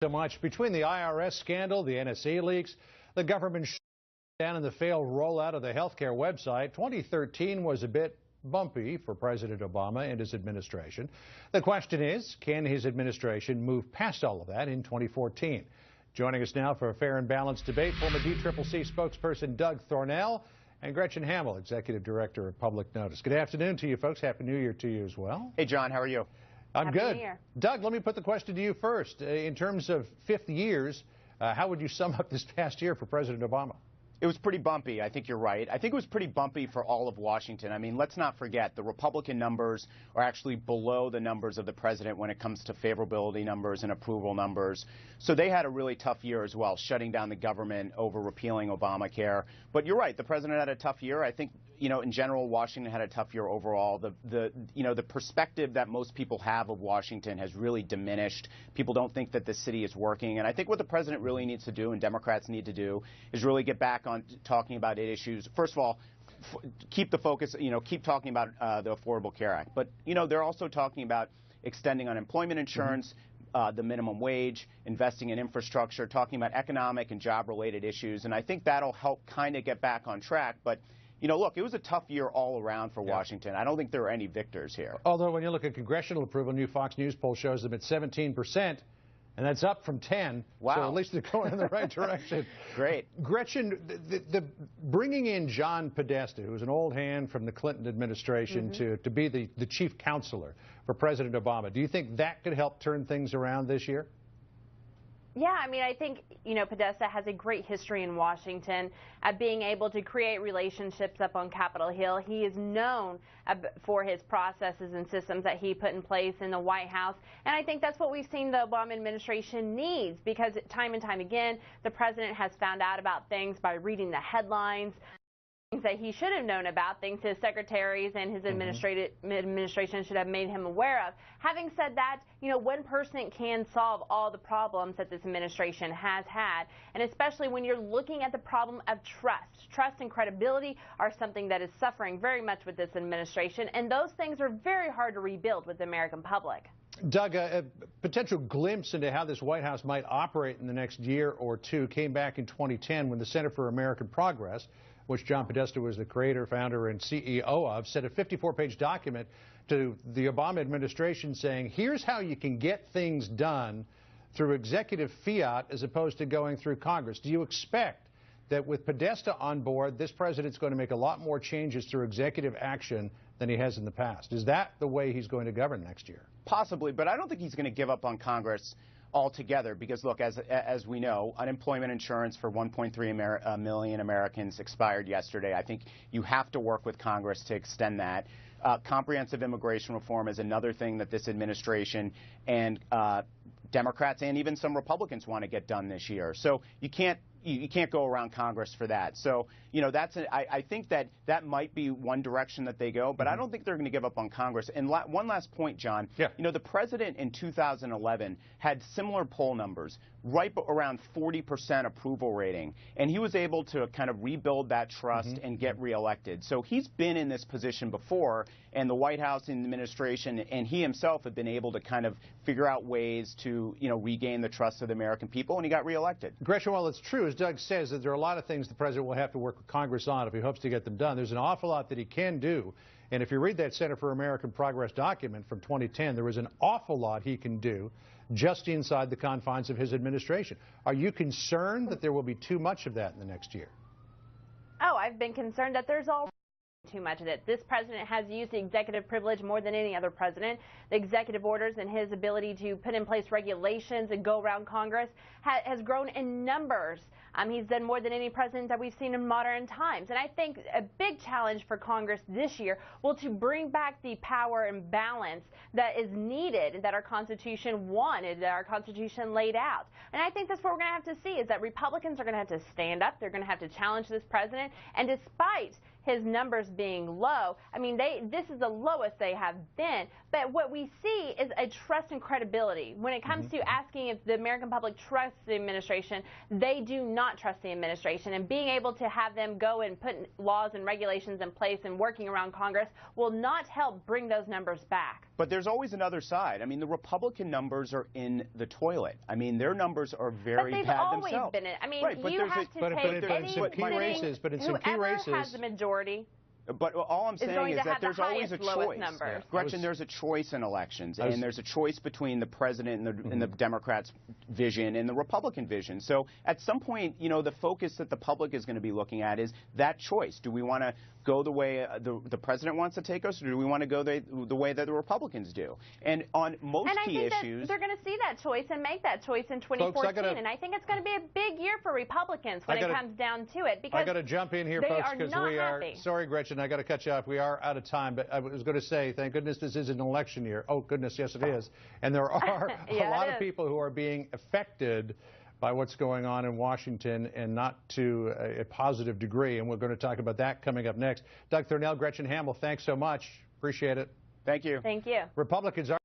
So much between the IRS scandal, the NSA leaks, the government shutdown, and the failed rollout of the healthcare website. 2013 was a bit bumpy for President Obama and his administration. The question is, can his administration move past all of that in 2014? Joining us now for a fair and balanced debate, former DCCC spokesperson Doug Thornell and Gretchen Hamel, Executive Director of Public Notice. Good afternoon to you folks. Happy New Year to you as well. Hey, John, how are you? I'm good. Doug, let me put the question to you first. In terms of 50 years, how would you sum up this past year for President Obama? It was pretty bumpy. I think you're right. I think it was pretty bumpy for all of Washington. I mean, let's not forget the Republican numbers are actually below the numbers of the president when it comes to favorability numbers and approval numbers. So they had a really tough year as well, shutting down the government over repealing Obamacare. But you're right. The president had a tough year. I think, in general, Washington had a tough year overall. The perspective that most people have of Washington has really diminished. People don't think that the city is working. And I think what the president really needs to do and Democrats need to do is really get back on talking about issues. First of all, keep the focus, keep talking about the Affordable Care Act. But, they're also talking about extending unemployment insurance, the minimum wage, investing in infrastructure, talking about economic and job-related issues. And I think that'll help kind of get back on track. But, look, it was a tough year all around for Washington. I don't think there are any victors here. Although when you look at congressional approval, new Fox News poll shows them at 17%. And that's up from 10. Wow. So at least they're going in the right direction. Great. Gretchen, the bringing in John Podesta, who was an old hand from the Clinton administration, to be the chief counselor for President Obama, do you think that could help turn things around this year? Yeah, I mean, I think, Podesta has a great history in Washington at being able to create relationships up on Capitol Hill. He is known for his processes and systems that he put in place in the White House. And I think that's what we've seen the Obama administration needs, because time and time again, the president has found out about things by reading the headlines, things that he should have known about, things his secretaries and his administration should have made him aware of. Having said that, one person can solve all the problems that this administration has had, and especially when you're looking at the problem of trust. Trust and credibility are something that is suffering very much with this administration, and those things are very hard to rebuild with the American public. Doug, a potential glimpse into how this White House might operate in the next year or two came back in 2010 when the Center for American Progress, which John Podesta was the creator, founder, and CEO of, sent a 54-page document to the Obama administration saying, here's how you can get things done through executive fiat as opposed to going through Congress. Do you expect that with Podesta on board, this president's going to make a lot more changes through executive action than he has in the past? Is that the way he's going to govern next year? Possibly, but I don't think he's going to give up on Congress altogether, because look, as we know, unemployment insurance for 1.3 million Americans expired yesterday. I think you have to work with Congress to extend that. Comprehensive immigration reform is another thing that this administration and Democrats and even some Republicans want to get done this year. So you can't go around Congress for that. So, I think that might be one direction that they go, but I don't think they're going to give up on Congress. And one last point, John. Yeah. The president in 2011 had similar poll numbers, right around 40% approval rating, and he was able to kind of rebuild that trust and get reelected. So he's been in this position before, and the White House and the administration and he himself have been able to kind of figure out ways to, regain the trust of the American people, and he got reelected. Gretchen, while it's true, as Doug says, that there are a lot of things the president will have to work with Congress on if he hopes to get them done. There's an awful lot that he can do. And if you read that Center for American Progress document from 2010, there is an awful lot he can do just inside the confines of his administration. Are you concerned that there will be too much of that in the next year? Oh, I've been concerned that there's all too much of it. This president has used the executive privilege more than any other president. The executive orders and his ability to put in place regulations and go around Congress has grown in numbers. He's done more than any president that we've seen in modern times. And I think a big challenge for Congress this year will to bring back the power and balance that is needed, that our Constitution wanted, that our Constitution laid out. And I think that's what we're going to have to see, is that Republicans are going to have to stand up. They're going to have to challenge this president. And despite his numbers being low. I mean, this is the lowest they have been. But what we see is a trust and credibility. When it comes to asking if the American public trusts the administration, they do not trust the administration. And being able to have them go and put laws and regulations in place and working around Congress will not help bring those numbers back. But there's always another side. I mean, the Republican numbers are in the toilet. I mean, their numbers are very bad themselves. But they've always been in. I mean, right, you have to take any sitting, whoever has the majority. But all I'm saying is that there's always a choice. Numbers. Gretchen, there's a choice in elections, and there's a choice between the president and the Democrats' vision and the Republican vision. So at some point, you know, the focus that the public is going to be looking at is that choice. Do we want to go the way the president wants to take us, or do we want to go the way that the Republicans do? And on most key issues, they're going to see that choice and make that choice in 2014. And I think it's going to be a big year for Republicans when it comes down to it. Because I got to jump in here, folks, because we are. Sorry, Gretchen, I got to cut you off. We are out of time, but I was going to say, thank goodness this is an election year. Oh goodness, yes it is. And there are a lot of people who are being affected by what's going on in Washington, and not to a positive degree. And we're going to talk about that coming up next. Doug Thornell, Gretchen Hamel, thanks so much. Appreciate it. Thank you. Thank you. Republicans are